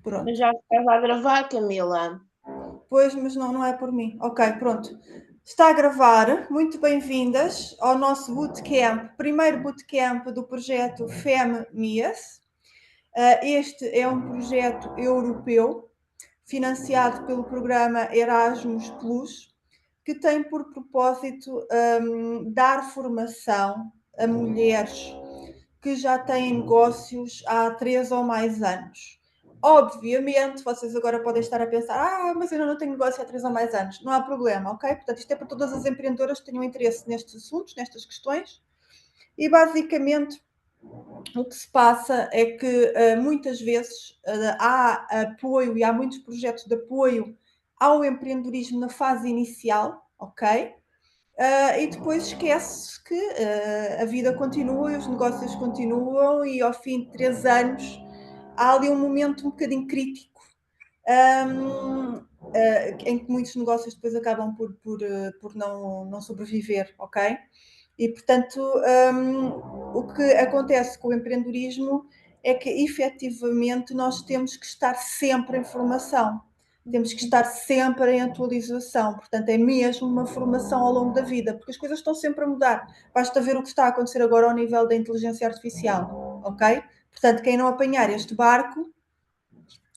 Pronto. Mas já estava a gravar, Camila. Pois, mas não é por mim. Ok, pronto. Está a gravar. Muito bem-vindas ao nosso bootcamp, primeiro bootcamp do projeto FEM-MIAS. Este é um projeto europeu, financiado pelo programa Erasmus Plus, que tem por propósito dar formação a mulheres que já têm negócios há 3 ou mais anos. Obviamente, vocês agora podem estar a pensar, mas eu não tenho negócio há 3 ou mais anos. Não há problema, ok? Portanto, isto é para todas as empreendedoras que tenham interesse nestes assuntos, nestas questões. E, basicamente, o que se passa é que muitas vezes há apoio e há muitos projetos de apoio ao empreendedorismo na fase inicial, ok? E depois esquece que a vida continua e os negócios continuam e ao fim de 3 anos há ali um momento um bocadinho crítico em que muitos negócios depois acabam por não sobreviver, ok? E, portanto, o que acontece com o empreendedorismo é que, efetivamente, nós temos que estar sempre em formação. Temos que estar sempre em atualização. Portanto, é mesmo uma formação ao longo da vida, porque as coisas estão sempre a mudar. Basta ver o que está a acontecer agora ao nível da inteligência artificial, ok? Portanto, quem não apanhar este barco,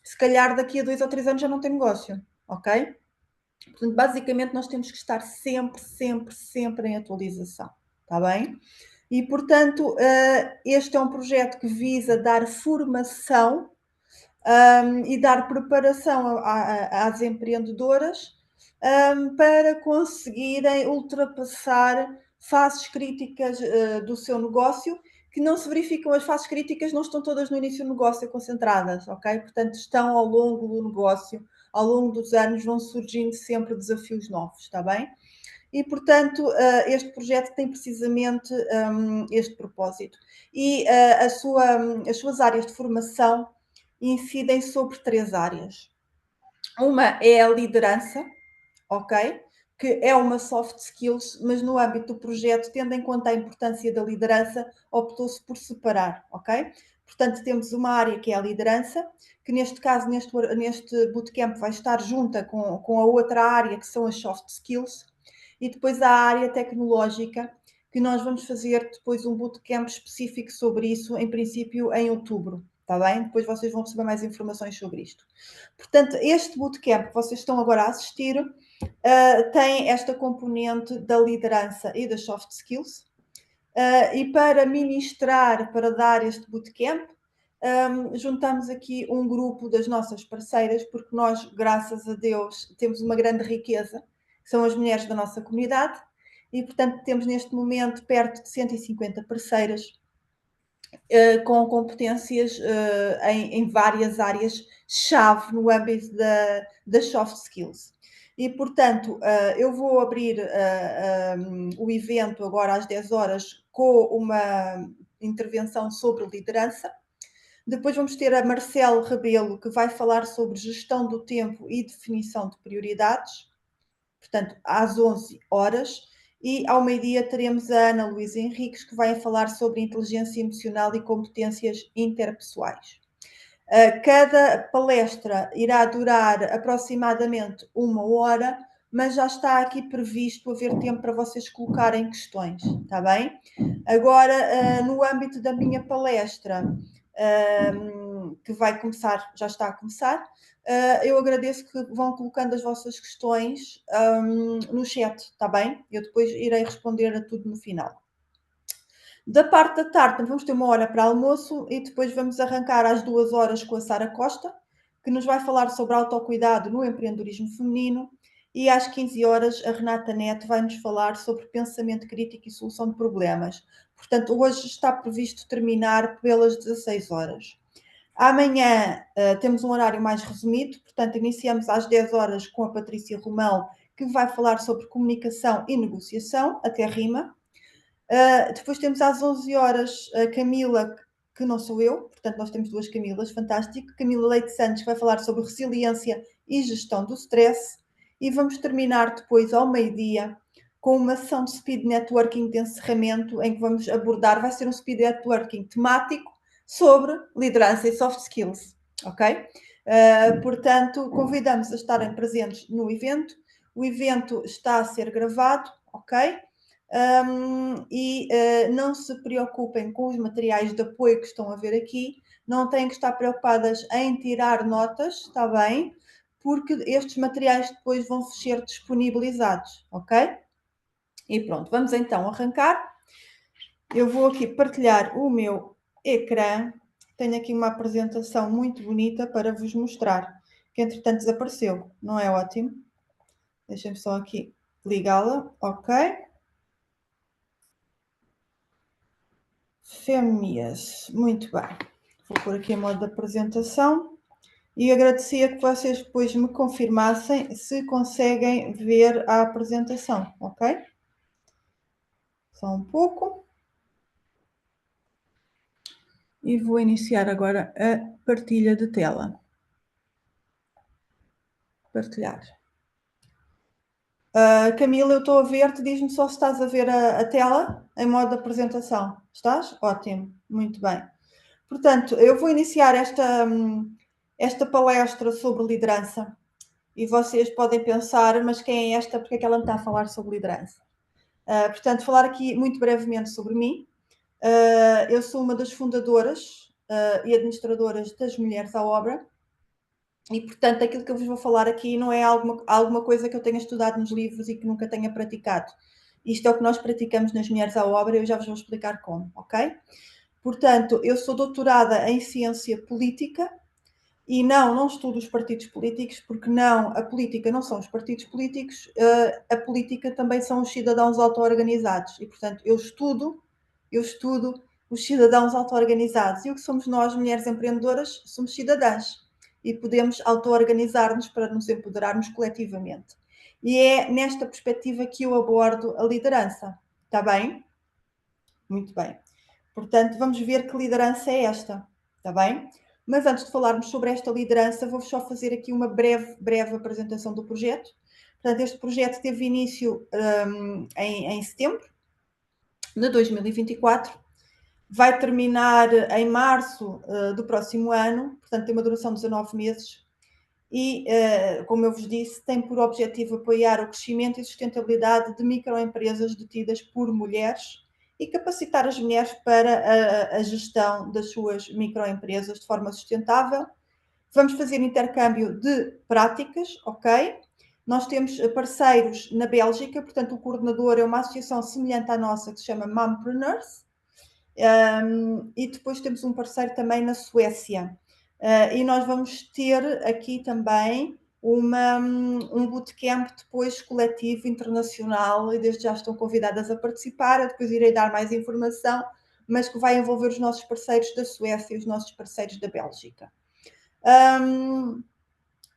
se calhar daqui a 2 ou 3 anos já não tem negócio, ok? Portanto, basicamente, nós temos que estar sempre em atualização, está bem? E, portanto, este é um projeto que visa dar formação e dar preparação às empreendedoras para conseguirem ultrapassar fases críticas do seu negócio, que não se verificam, as fases críticas não estão todas no início do negócio concentradas, ok? Portanto, estão ao longo do negócio, ao longo dos anos vão surgindo sempre desafios novos, está bem? E, portanto, este projeto tem precisamente este propósito. E as suas áreas de formação incidem sobre 3 áreas. Uma é a liderança, ok? Que é uma soft skills, mas no âmbito do projeto, tendo em conta a importância da liderança, optou-se por separar, ok? Portanto, temos uma área que é a liderança, que neste caso, neste bootcamp, vai estar junta com a outra área, que são as soft skills, e depois a área tecnológica, que nós vamos fazer depois um bootcamp específico sobre isso, em princípio em outubro, está bem? Depois vocês vão receber mais informações sobre isto. Portanto, este bootcamp que vocês estão agora a assistir tem esta componente da liderança e das soft skills. E para ministrar, para dar este bootcamp, juntamos aqui um grupo das nossas parceiras, porque nós, graças a Deus, temos uma grande riqueza, que são as mulheres da nossa comunidade, e, portanto, temos neste momento perto de 150 parceiras com competências em várias áreas-chave no âmbito das soft skills. E, portanto, eu vou abrir o evento agora às 10 horas com uma intervenção sobre liderança. Depois vamos ter a Marcelo Rebelo, que vai falar sobre gestão do tempo e definição de prioridades, portanto, às 11 horas. E ao meio-dia teremos a Ana Luísa Henriques, que vai falar sobre inteligência emocional e competências interpessoais. Cada palestra irá durar aproximadamente 1 hora, mas já está aqui previsto haver tempo para vocês colocarem questões, está bem? Agora, no âmbito da minha palestra, que vai começar, já está a começar, eu agradeço que vão colocando as vossas questões no chat, está bem? Eu depois irei responder a tudo no final. Da parte da tarde, vamos ter 1 hora para almoço e depois vamos arrancar às 2 horas com a Sara Costa, que nos vai falar sobre autocuidado no empreendedorismo feminino, e às 15 horas a Renata Neto vai nos falar sobre pensamento crítico e solução de problemas. Portanto, hoje está previsto terminar pelas 16 horas. Amanhã temos um horário mais resumido, portanto, iniciamos às 10 horas com a Patrícia Romão, que vai falar sobre comunicação e negociação, até rima. Depois temos às 11 horas a Camila, que não sou eu, portanto nós temos 2 Camilas, fantástico. Camila Leite Santos vai falar sobre resiliência e gestão do stress. E vamos terminar depois ao meio-dia com uma sessão de speed networking de encerramento, em que vamos abordar, vai ser um speed networking temático sobre liderança e soft skills, ok? Portanto, convidamos a estarem presentes no evento. O evento está a ser gravado, ok? Não se preocupem com os materiais de apoio que estão a ver aqui, não têm que estar preocupadas em tirar notas, está bem? Porque estes materiais depois vão ser disponibilizados, ok? E pronto, vamos então arrancar. Eu vou aqui partilhar o meu ecrã. Tenho aqui uma apresentação muito bonita para vos mostrar, que entretanto desapareceu, não é ótimo? Deixem-me só aqui ligá-la, ok? Fêmeas, muito bem. Vou pôr aqui a modo de apresentação e agradecia que vocês depois me confirmassem se conseguem ver a apresentação, ok? Só um pouco. E vou iniciar agora a partilha de tela. Partilhar. Camila, eu estou a ver-te, diz-me só se estás a ver a tela em modo de apresentação. Estás? Ótimo, muito bem. Portanto, eu vou iniciar esta palestra sobre liderança e vocês podem pensar, mas quem é esta? Porque é que ela me está a falar sobre liderança? Portanto, falar aqui muito brevemente sobre mim. Eu sou uma das fundadoras e administradoras das Mulheres à Obra. E, portanto, aquilo que eu vos vou falar aqui não é alguma coisa que eu tenha estudado nos livros e que nunca tenha praticado. Isto é o que nós praticamos nas Mulheres à Obra e eu já vos vou explicar como, ok? Portanto, eu sou doutorada em Ciência Política e não estudo os partidos políticos, porque a política não são os partidos políticos, a política também são os cidadãos auto-organizados. E, portanto, eu estudo os cidadãos auto-organizados. E o que somos nós, mulheres empreendedoras? Somos cidadãs e podemos auto-organizar-nos para nos empoderarmos coletivamente. E é nesta perspectiva que eu abordo a liderança. Está bem? Muito bem. Portanto, vamos ver que liderança é esta. Está bem? Mas antes de falarmos sobre esta liderança, vou só fazer aqui uma breve apresentação do projeto. Portanto, este projeto teve início em setembro de 2024. Vai terminar em março do próximo ano, portanto tem uma duração de 19 meses e, como eu vos disse, tem por objetivo apoiar o crescimento e sustentabilidade de microempresas detidas por mulheres e capacitar as mulheres para a gestão das suas microempresas de forma sustentável. Vamos fazer intercâmbio de práticas, ok? Nós temos parceiros na Bélgica, portanto o coordenador é uma associação semelhante à nossa que se chama Mompreneurs. E depois temos um parceiro também na Suécia. E nós vamos ter aqui também um bootcamp depois coletivo internacional e desde já estão convidadas a participar. Eu depois irei dar mais informação, mas que vai envolver os nossos parceiros da Suécia e os nossos parceiros da Bélgica.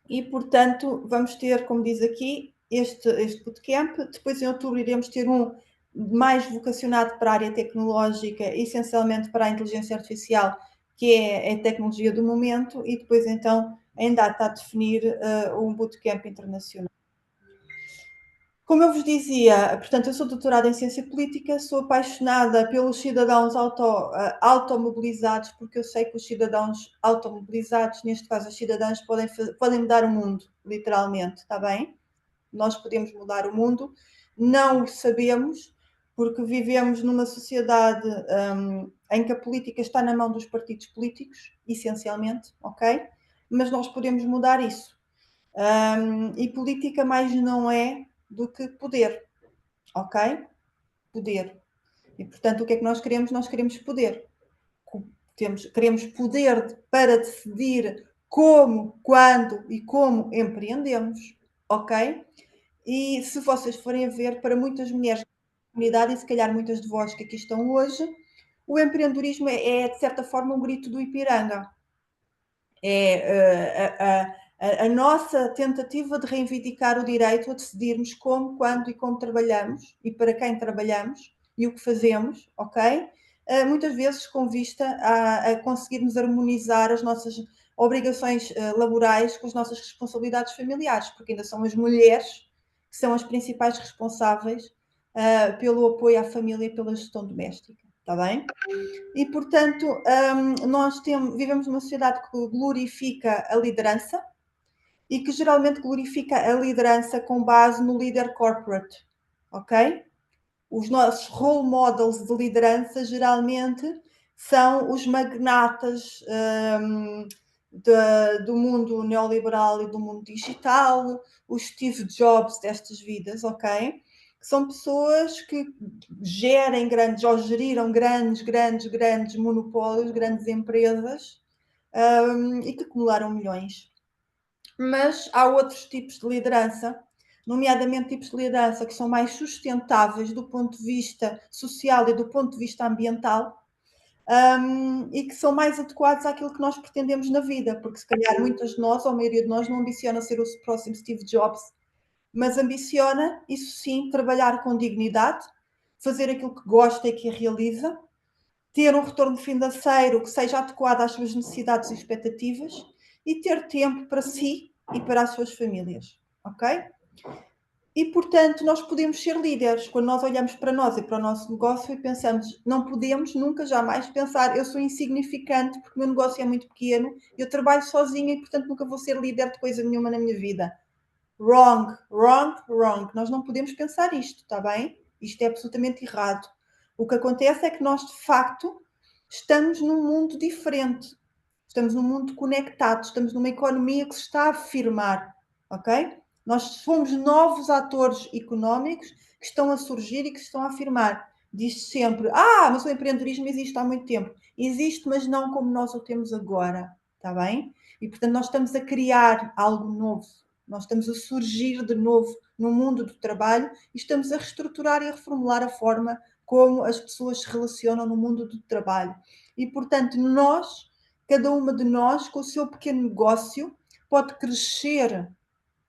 E, portanto, vamos ter, como diz aqui, este bootcamp. Depois, em outubro, iremos ter um mais vocacionado para a área tecnológica, essencialmente para a inteligência artificial, que é a tecnologia do momento, e depois, então, ainda está a definir um bootcamp internacional. Como eu vos dizia, portanto, eu sou doutorada em Ciência Política, sou apaixonada pelos cidadãos automobilizados, porque eu sei que os cidadãos automobilizados, neste caso as cidadãs, podem mudar o mundo, literalmente, está bem? Nós podemos mudar o mundo, não o sabemos, porque vivemos numa sociedade em que a política está na mão dos partidos políticos, essencialmente, ok? Mas nós podemos mudar isso. E política mais não é do que poder, ok? Poder. E, portanto, o que é que nós queremos? Nós queremos poder. Queremos poder para decidir como, quando e como empreendemos, ok? E se vocês forem a ver, para muitas mulheres da comunidade, e se calhar muitas de vós que aqui estão hoje, o empreendedorismo é de certa forma, um grito do Ipiranga. É a nossa tentativa de reivindicar o direito a decidirmos como, quando e como trabalhamos e para quem trabalhamos e o que fazemos, ok? Muitas vezes com vista a conseguirmos harmonizar as nossas obrigações laborais com as nossas responsabilidades familiares, porque ainda são as mulheres que são as principais responsáveis pelo apoio à família e pela gestão doméstica. está bem? E, portanto, nós vivemos numa sociedade que glorifica a liderança e que geralmente glorifica a liderança com base no líder corporate, ok? Os nossos role models de liderança geralmente são os magnatas do mundo neoliberal e do mundo digital, os Steve Jobs destas vidas, ok? São pessoas que gerem grandes, ou geriram grandes monopólios, grandes empresas e que acumularam milhões. Mas há outros tipos de liderança, nomeadamente tipos de liderança que são mais sustentáveis do ponto de vista social e do ponto de vista ambiental, e que são mais adequados àquilo que nós pretendemos na vida, porque se calhar muitas de nós, ou a maioria de nós, não ambiciona ser o próximo Steve Jobs, mas ambiciona, isso sim, trabalhar com dignidade, fazer aquilo que gosta e que realiza, ter um retorno financeiro que seja adequado às suas necessidades e expectativas e ter tempo para si e para as suas famílias, ok? E, portanto, nós podemos ser líderes quando nós olhamos para nós e para o nosso negócio e pensamos, não podemos nunca, jamais pensar, eu sou insignificante porque o meu negócio é muito pequeno, eu trabalho sozinha e, portanto, nunca vou ser líder de coisa nenhuma na minha vida. Wrong. Nós não podemos pensar isto, está bem? Isto é absolutamente errado. O que acontece é que nós, de facto, estamos num mundo diferente. Estamos num mundo conectado, estamos numa economia que se está a afirmar, ok? Nós somos novos atores económicos que estão a surgir e que se estão a afirmar. Diz sempre, mas o empreendedorismo existe há muito tempo. Existe, mas não como nós o temos agora, está bem? E, portanto, nós estamos a criar algo novo. Nós estamos a surgir de novo no mundo do trabalho e estamos a reestruturar e a reformular a forma como as pessoas se relacionam no mundo do trabalho. E, portanto, cada uma de nós, com o seu pequeno negócio, pode crescer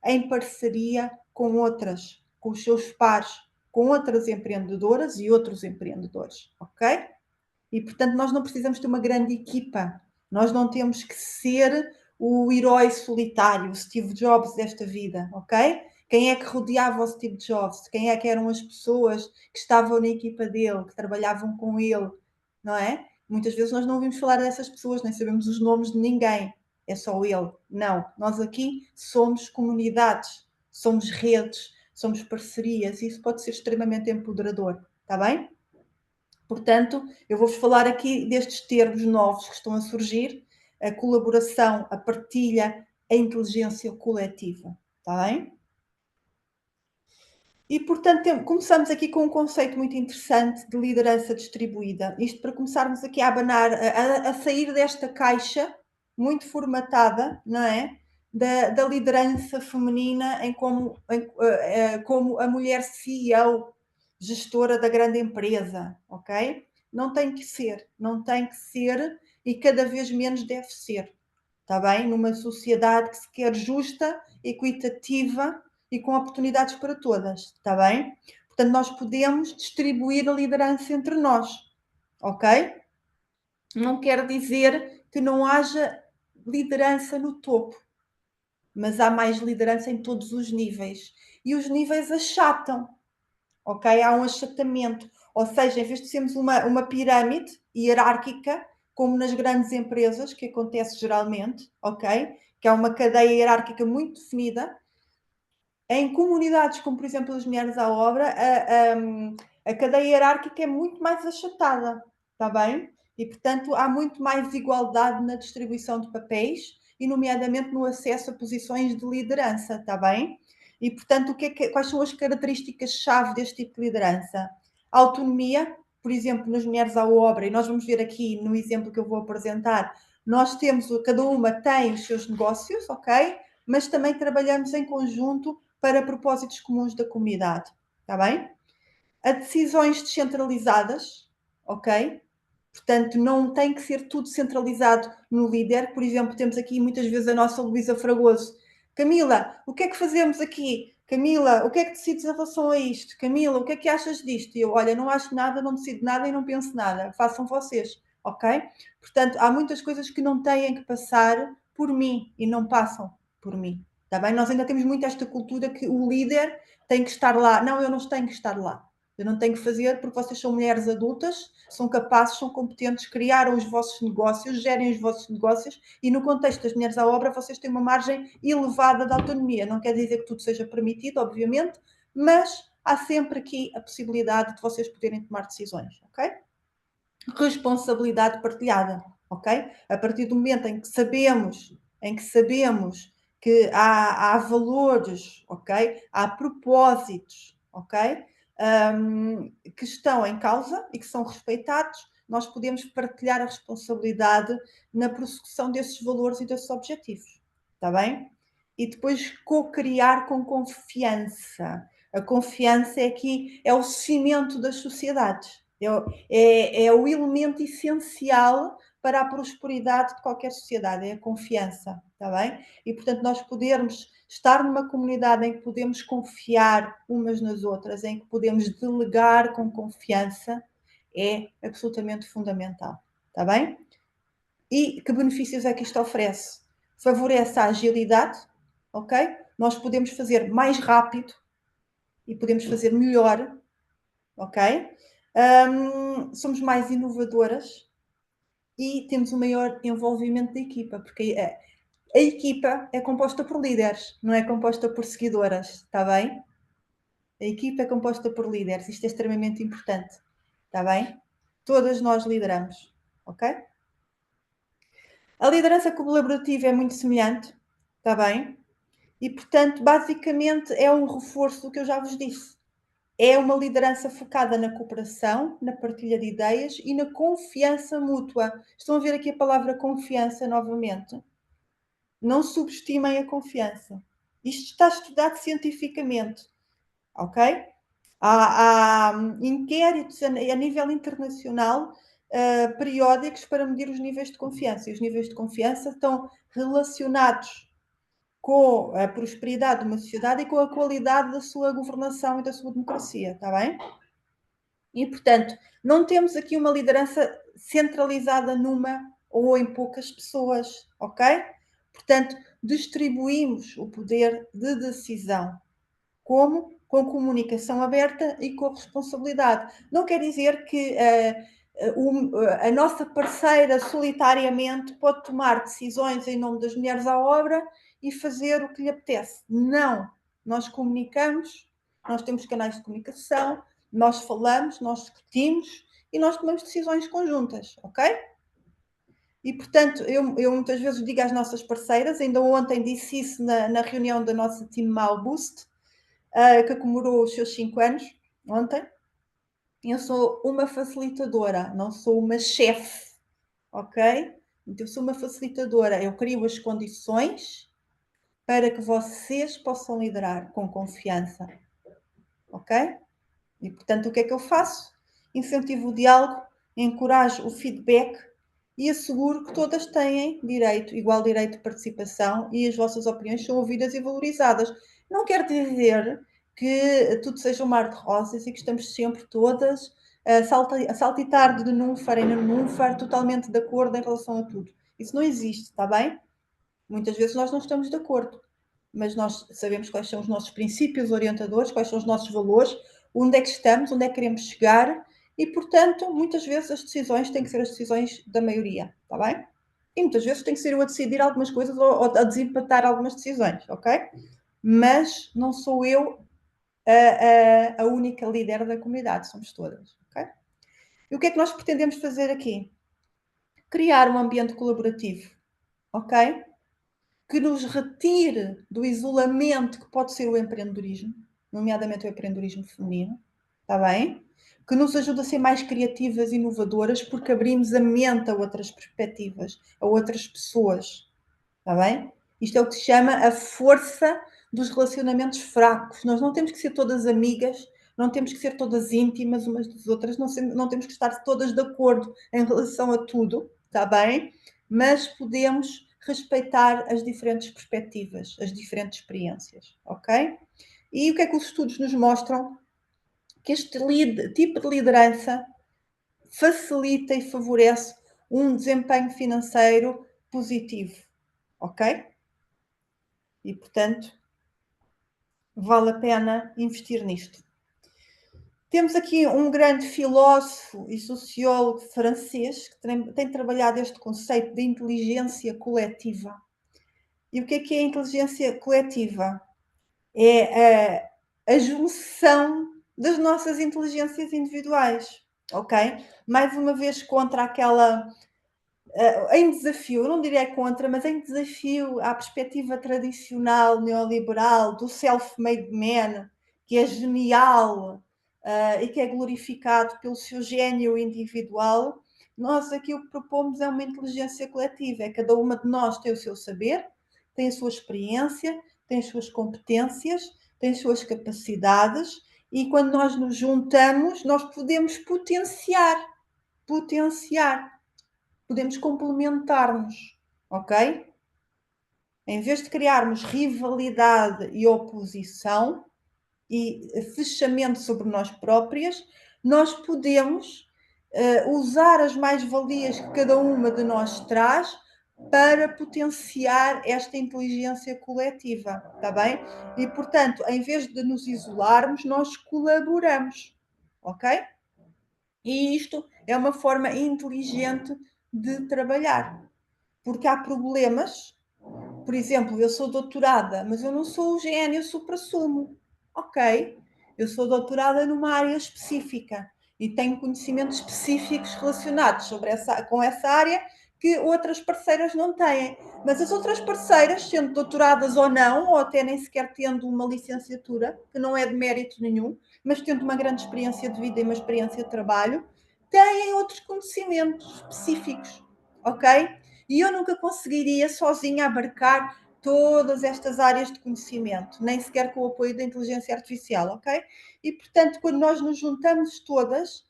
em parceria com outras, com os seus pares, com outras empreendedoras e outros empreendedores, ok? E, portanto, nós não precisamos ter uma grande equipa. Nós não temos que ser o herói solitário, o Steve Jobs desta vida, ok? Quem é que rodeava o Steve Jobs? Quem é que eram as pessoas que estavam na equipa dele, que trabalhavam com ele, não é? Muitas vezes nós não ouvimos falar dessas pessoas, nem sabemos os nomes de ninguém. É só ele. Não. Nós aqui somos comunidades, somos redes, somos parcerias e isso pode ser extremamente empoderador. Está bem? Portanto, eu vou-vos falar aqui destes termos novos que estão a surgir, a colaboração, a partilha, a inteligência coletiva. Está bem? E, portanto, começamos aqui com um conceito muito interessante de liderança distribuída. Isto para começarmos aqui a abanar, a sair desta caixa muito formatada, não é? Da liderança feminina como a mulher CEO, gestora da grande empresa, ok? Não tem que ser e cada vez menos deve ser, está bem? Numa sociedade que se quer justa, equitativa e com oportunidades para todas, está bem? Portanto, nós podemos distribuir a liderança entre nós, ok? Não quer dizer que não haja liderança no topo, mas há mais liderança em todos os níveis. E os níveis achatam, ok? Há um achatamento. Ou seja, em vez de sermos uma pirâmide hierárquica, como nas grandes empresas, que acontece geralmente, ok? Que há uma cadeia hierárquica muito definida, em comunidades como, por exemplo, as Mulheres à Obra, a cadeia hierárquica é muito mais achatada, está bem? E, portanto, há muito mais igualdade na distribuição de papéis e, nomeadamente, no acesso a posições de liderança, está bem? E, portanto, quais são as características-chave deste tipo de liderança? A autonomia, por exemplo, nas Mulheres à Obra, e nós vamos ver aqui no exemplo que eu vou apresentar, cada uma tem os seus negócios, ok? Mas também trabalhamos em conjunto para propósitos comuns da comunidade, está bem? A decisões descentralizadas, ok? Portanto, não tem que ser tudo centralizado no líder. Por exemplo, temos aqui muitas vezes a nossa Luísa Fragoso. Camila, o que é que fazemos aqui? Camila, o que é que decides em relação a isto? Camila, o que é que achas disto? E eu, olha, não acho nada, não decido nada e não penso nada. Façam vocês, ok? Portanto, há muitas coisas que não têm que passar por mim e não passam por mim. Está bem? Nós ainda temos muito esta cultura que o líder tem que estar lá. Não, eu não tenho que estar lá. Eu não tenho que fazer porque vocês são mulheres adultas, são capazes, são competentes, criaram os vossos negócios, gerem os vossos negócios e no contexto das mulheres à obra vocês têm uma margem elevada de autonomia. Não quer dizer que tudo seja permitido, obviamente, mas há sempre aqui a possibilidade de vocês poderem tomar decisões, ok? Responsabilidade partilhada, ok? A partir do momento em que sabemos que há valores, ok? Há propósitos, ok? Que estão em causa e que são respeitados, nós podemos partilhar a responsabilidade na prossecução desses valores e desses objetivos, está bem? E depois co-criar com confiança. A confiança é o cimento das sociedades, é o elemento essencial para a prosperidade de qualquer sociedade, é a confiança, está bem? E, portanto, nós podermos estar numa comunidade em que podemos confiar umas nas outras, em que podemos delegar com confiança, é absolutamente fundamental, está bem? E que benefícios é que isto oferece? Favorece a agilidade, ok? Nós podemos fazer mais rápido e podemos fazer melhor, ok? Somos mais inovadoras e temos um maior envolvimento da equipa, porque a equipa é composta por líderes, não é composta por seguidoras, está bem? A equipa é composta por líderes, isto é extremamente importante, está bem? Todas nós lideramos, ok? A liderança colaborativa é muito semelhante, está bem? E, portanto, basicamente é um reforço do que eu já vos disse. É uma liderança focada na cooperação, na partilha de ideias e na confiança mútua. Estão a ver aqui a palavra confiança novamente? Não subestimem a confiança. Isto está estudado cientificamente, ok? Há inquéritos a nível internacional periódicos para medir os níveis de confiança. E os níveis de confiança estão relacionados com a prosperidade de uma sociedade e com a qualidade da sua governação e da sua democracia, está bem? E, portanto, não temos aqui uma liderança centralizada numa ou em poucas pessoas, ok? Portanto, distribuímos o poder de decisão. Como? Com comunicação aberta e com responsabilidade. Não quer dizer que a nossa parceira solitariamente pode tomar decisões em nome das mulheres à obra e fazer o que lhe apetece. Não. Nós comunicamos, nós temos canais de comunicação, nós falamos, nós discutimos e nós tomamos decisões conjuntas, ok? E, portanto, eu muitas vezes digo às nossas parceiras, ainda ontem disse isso na reunião da nossa Team Mal Boost, que comemorou os seus 5 anos, ontem. Eu sou uma facilitadora, não sou uma chefe, ok? Então, eu sou uma facilitadora. Eu crio as condições para que vocês possam liderar com confiança, ok? E, portanto, o que é que eu faço? Incentivo o diálogo, encorajo o feedback e asseguro que todas têm direito, igual direito de participação e as vossas opiniões são ouvidas e valorizadas. Não quer dizer que tudo seja um mar de rosas e que estamos sempre todas a saltitar de nenúfar em nenúfar, totalmente de acordo em relação a tudo. Isso não existe, está bem? Muitas vezes nós não estamos de acordo, mas nós sabemos quais são os nossos princípios orientadores, quais são os nossos valores, onde é que estamos, onde é que queremos chegar e, portanto, muitas vezes as decisões têm que ser as decisões da maioria, está bem? E muitas vezes tem que ser eu a decidir algumas coisas ou a desempatar algumas decisões, ok? Mas não sou eu a única líder da comunidade, somos todas, ok? E o que é que nós pretendemos fazer aqui? Criar um ambiente colaborativo, ok? Que nos retire do isolamento que pode ser o empreendedorismo, nomeadamente o empreendedorismo feminino, está bem? Que nos ajude a ser mais criativas e inovadoras, porque abrimos a mente a outras perspectivas, a outras pessoas, está bem? Isto é o que se chama a força dos relacionamentos fracos. Nós não temos que ser todas amigas, não temos que ser todas íntimas umas das outras, não temos que estar todas de acordo em relação a tudo, está bem? Mas podemos respeitar as diferentes perspectivas, as diferentes experiências, ok? E o que é que os estudos nos mostram? Que este tipo de liderança facilita e favorece um desempenho financeiro positivo, ok? E, portanto, vale a pena investir nisto. Temos aqui um grande filósofo e sociólogo francês que tem trabalhado este conceito de inteligência coletiva. E o que é a inteligência coletiva? É a junção das nossas inteligências individuais, ok? Mais uma vez contra aquela em desafio, eu não diria contra, mas em desafio à perspectiva tradicional neoliberal do self-made man, que é genial e que é glorificado pelo seu gênio individual, nós aqui o que propomos é uma inteligência coletiva, é cada uma de nós tem o seu saber, tem a sua experiência, tem as suas competências, tem as suas capacidades e quando nós nos juntamos, nós podemos potenciar podemos complementar-nos, ok? Em vez de criarmos rivalidade e oposição e fechamento sobre nós próprias, nós podemos usar as mais-valias que cada uma de nós traz para potenciar esta inteligência coletiva, está bem? E, portanto, em vez de nos isolarmos, nós colaboramos, ok? E isto é uma forma inteligente de trabalhar, porque há problemas. Por exemplo, eu sou doutorada, mas eu não sou o gênio supra-sumo. Ok, eu sou doutorada numa área específica e tenho conhecimentos específicos relacionados com essa área que outras parceiras não têm. Mas as outras parceiras, sendo doutoradas ou não, ou até nem sequer tendo uma licenciatura, que não é de mérito nenhum, mas tendo uma grande experiência de vida e uma experiência de trabalho, têm outros conhecimentos específicos, ok? E eu nunca conseguiria sozinha abarcar todas estas áreas de conhecimento, nem sequer com o apoio da inteligência artificial, ok? E, portanto, quando nós nos juntamos todas,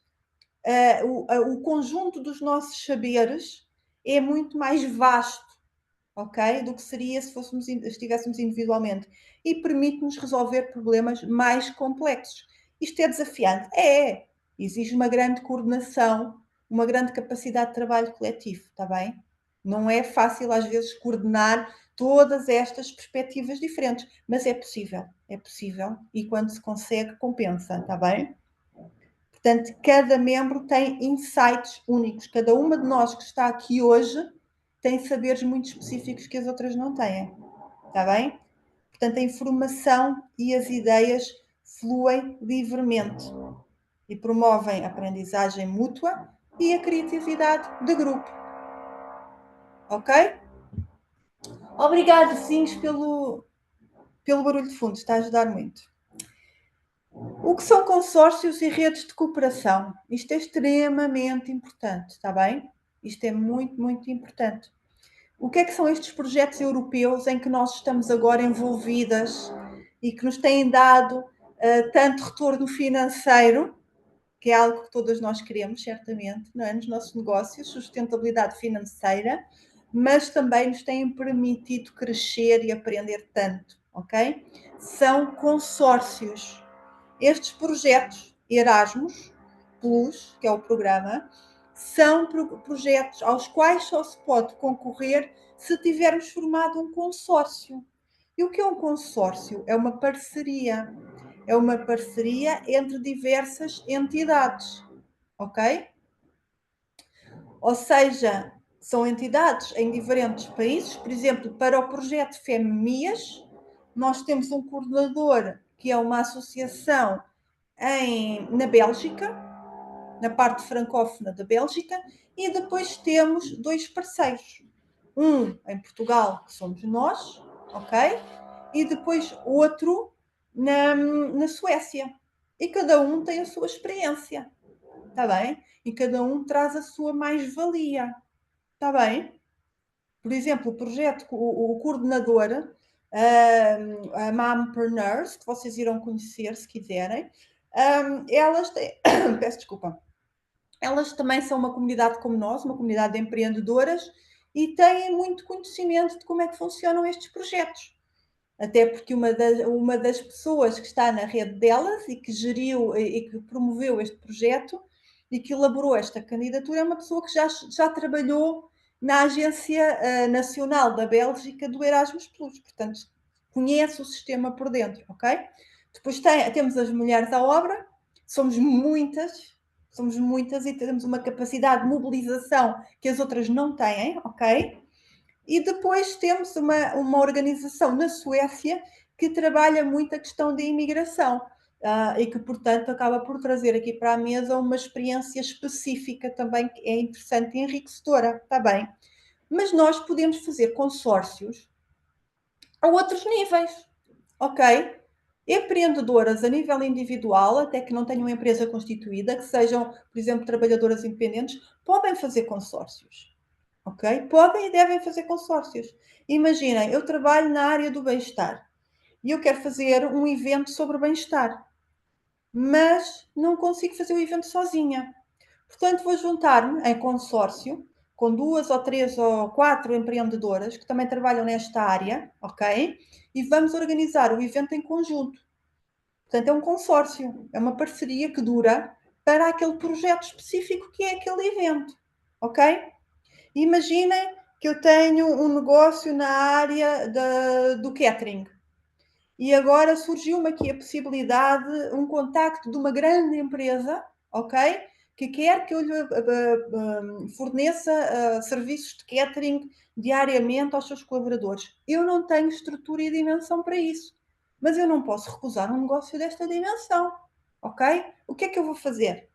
o conjunto dos nossos saberes é muito mais vasto, ok? Do que seria se estivéssemos individualmente. E permite-nos resolver problemas mais complexos. Isto é desafiante? É. Exige uma grande coordenação, uma grande capacidade de trabalho coletivo, está bem? Não é fácil, às vezes, coordenar todas estas perspectivas diferentes, mas é possível, e quando se consegue, compensa, está bem? Portanto, cada membro tem insights únicos. Cada uma de nós que está aqui hoje tem saberes muito específicos que as outras não têm. Está bem? Portanto, a informação e as ideias fluem livremente e promovem a aprendizagem mútua e a criatividade de grupo. Ok? Obrigado, Sims, pelo barulho de fundo, está a ajudar muito. O que são consórcios e redes de cooperação? Isto é extremamente importante, está bem? Isto é muito, muito importante. O que é que são estes projetos europeus em que nós estamos agora envolvidas e que nos têm dado tanto retorno financeiro, que é algo que todas nós queremos, certamente, não é? Nos nossos negócios, sustentabilidade financeira, mas também nos têm permitido crescer e aprender tanto, ok? São consórcios. Estes projetos Erasmus Plus, que é o programa, são projetos aos quais só se pode concorrer se tivermos formado um consórcio. E o que é um consórcio? É uma parceria. É uma parceria entre diversas entidades, ok? Ou seja, são entidades em diferentes países. Por exemplo, para o projeto FEMIAS, nós temos um coordenador que é uma associação na Bélgica, na parte francófona da Bélgica, e depois temos dois parceiros. Um em Portugal, que somos nós, ok? E depois outro na Suécia. E cada um tem a sua experiência, está bem? E cada um traz a sua mais-valia, está bem? Por exemplo, o projeto, o coordenador, a Mompreneurs, que vocês irão conhecer se quiserem, elas têm, peço desculpa, elas também são uma comunidade como nós, uma comunidade de empreendedoras, e têm muito conhecimento de como é que funcionam estes projetos. Até porque uma das pessoas que está na rede delas e que geriu e que promoveu este projeto e que elaborou esta candidatura é uma pessoa que já trabalhou na Agência Nacional da Bélgica do Erasmus Plus, portanto, conhece o sistema por dentro, ok? Depois temos as mulheres à obra, somos muitas e temos uma capacidade de mobilização que as outras não têm, ok? E depois temos uma organização na Suécia que trabalha muito a questão da imigração. E que, portanto, acaba por trazer aqui para a mesa uma experiência específica também que é interessante e enriquecedora, está bem? Mas nós podemos fazer consórcios a outros níveis, ok? Empreendedoras a nível individual, até que não tenham uma empresa constituída, que sejam, por exemplo, trabalhadoras independentes, podem fazer consórcios, ok? Podem e devem fazer consórcios. Imaginem, eu trabalho na área do bem-estar e eu quero fazer um evento sobre bem-estar, mas não consigo fazer o evento sozinha. Portanto, vou juntar-me em consórcio com 2 ou 3 ou 4 empreendedoras que também trabalham nesta área, ok? E vamos organizar o evento em conjunto. Portanto, é um consórcio, é uma parceria que dura para aquele projeto específico que é aquele evento, ok? Imaginem que eu tenho um negócio na área do catering e agora surgiu-me aqui a possibilidade, um contacto de uma grande empresa, ok? Que quer que eu lhe forneça serviços de catering diariamente aos seus colaboradores. Eu não tenho estrutura e dimensão para isso, mas eu não posso recusar um negócio desta dimensão, ok? O que é que eu vou fazer?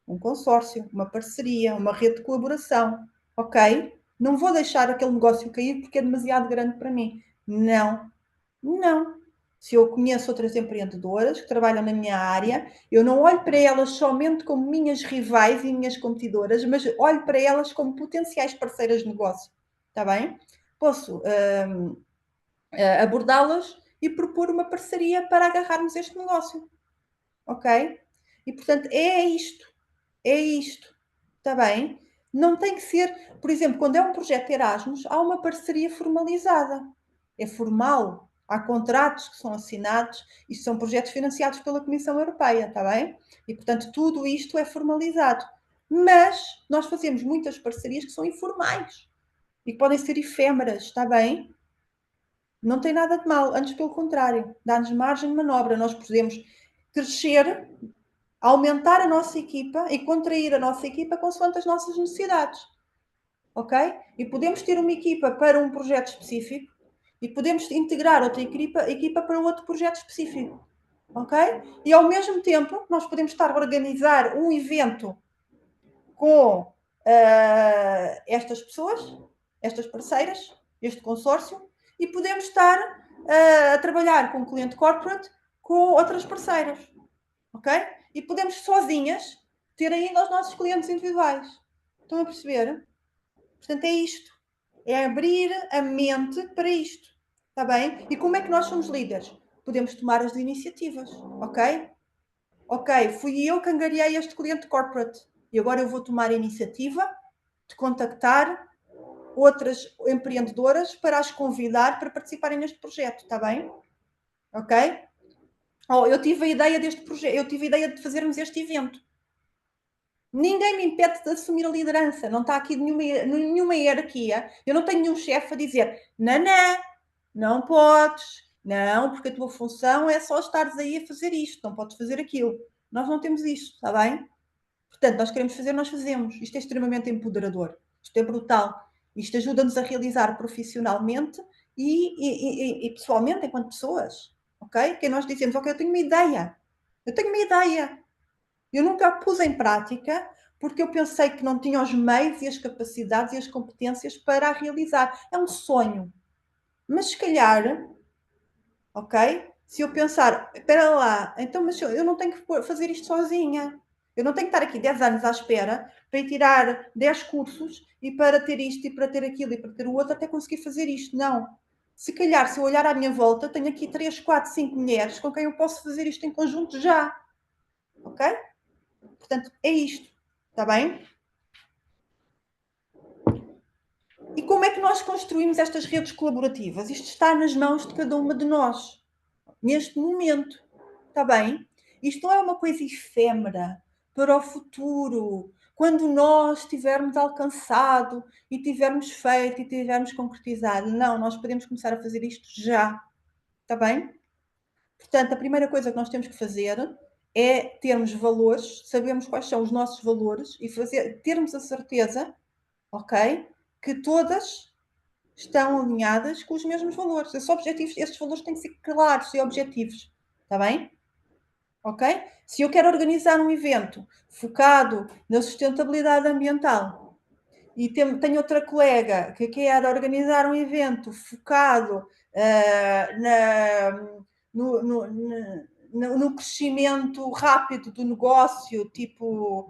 Um consórcio, uma parceria, uma rede de colaboração, ok? Não vou deixar aquele negócio cair porque é demasiado grande para mim. Não, não. Se eu conheço outras empreendedoras que trabalham na minha área, eu não olho para elas somente como minhas rivais e minhas competidoras, mas olho para elas como potenciais parceiras de negócio. Está bem? Posso abordá-las e propor uma parceria para agarrarmos este negócio. Ok? E, portanto, é isto. É isto. Está bem? Não tem que ser, por exemplo, quando é um projeto Erasmus, há uma parceria formalizada. É formal. Há contratos que são assinados e são projetos financiados pela Comissão Europeia, está bem? E, portanto, tudo isto é formalizado. Mas nós fazemos muitas parcerias que são informais e que podem ser efêmeras, está bem? Não tem nada de mal, antes pelo contrário, dá-nos margem de manobra. Nós podemos crescer, aumentar a nossa equipa e contrair a nossa equipa consoante as nossas necessidades. Ok? E podemos ter uma equipa para um projeto específico e podemos integrar outra equipa para outro projeto específico. Ok? E ao mesmo tempo, nós podemos estar a organizar um evento com estas pessoas, estas parceiras, este consórcio, e podemos estar a trabalhar com um cliente corporate com outras parceiras. Ok? E podemos sozinhas ter ainda os nossos clientes individuais. Estão a perceber? Portanto, é isto. É abrir a mente para isto. Está bem? E como é que nós somos líderes? Podemos tomar as iniciativas. Ok? Ok, fui eu que angariei este cliente corporate. E agora eu vou tomar a iniciativa de contactar outras empreendedoras para as convidar para participarem neste projeto. Está bem? Ok? Oh, eu tive a ideia deste projeto, eu tive a ideia de fazermos este evento. Ninguém me impede de assumir a liderança, não está aqui nenhuma hierarquia. Eu não tenho nenhum chefe a dizer: não, não podes, não, porque a tua função é só estares aí a fazer isto, não podes fazer aquilo. Nós não temos isto, está bem? Portanto, nós queremos fazer, nós fazemos. Isto é extremamente empoderador, isto é brutal. Isto ajuda-nos a realizar profissionalmente e pessoalmente, enquanto pessoas, ok? Que nós dizemos: ok, eu tenho uma ideia, eu nunca a pus em prática porque eu pensei que não tinha os meios e as capacidades e as competências para a realizar. É um sonho. Mas se calhar, ok? Se eu pensar, espera lá, então, mas eu não tenho que fazer isto sozinha. Eu não tenho que estar aqui 10 anos à espera para ir tirar 10 cursos e para ter isto e para ter aquilo e para ter o outro até conseguir fazer isto. Não. Se calhar, se eu olhar à minha volta, tenho aqui 3, 4, 5 mulheres com quem eu posso fazer isto em conjunto já. Ok? Portanto, é isto. Está bem? E como é que nós construímos estas redes colaborativas? Isto está nas mãos de cada uma de nós, neste momento. Está bem? Isto não é uma coisa efêmera para o futuro, quando nós tivermos alcançado e tivermos feito e tivermos concretizado. Não, nós podemos começar a fazer isto já. Está bem? Portanto, a primeira coisa que nós temos que fazer é termos valores, sabemos quais são os nossos valores e termos a certeza, ok, que todas estão alinhadas com os mesmos valores. Esses valores têm que ser claros e objetivos, está bem? Ok? Se eu quero organizar um evento focado na sustentabilidade ambiental e tenho outra colega que quer organizar um evento focado no crescimento rápido do negócio, tipo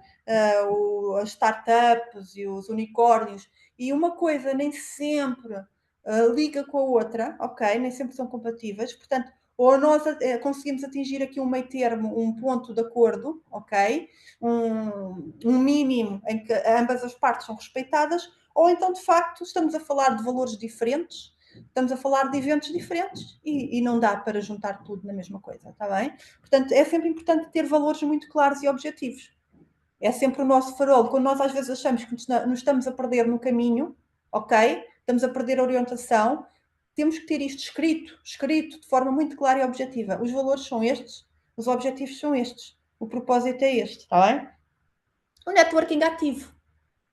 as startups e os unicórnios, e uma coisa nem sempre liga com a outra, ok? Nem sempre são compatíveis, portanto, ou nós conseguimos atingir aqui um meio termo, um ponto de acordo, ok? Um mínimo em que ambas as partes são respeitadas, ou então, de facto, estamos a falar de valores diferentes, estamos a falar de eventos diferentes e não dá para juntar tudo na mesma coisa, está bem? Portanto, é sempre importante ter valores muito claros e objetivos. É sempre o nosso farol. Quando nós às vezes achamos que nos estamos a perder no caminho, ok? Estamos a perder a orientação, temos que ter isto escrito de forma muito clara e objetiva. Os valores são estes, os objetivos são estes, o propósito é este, está bem? O networking ativo.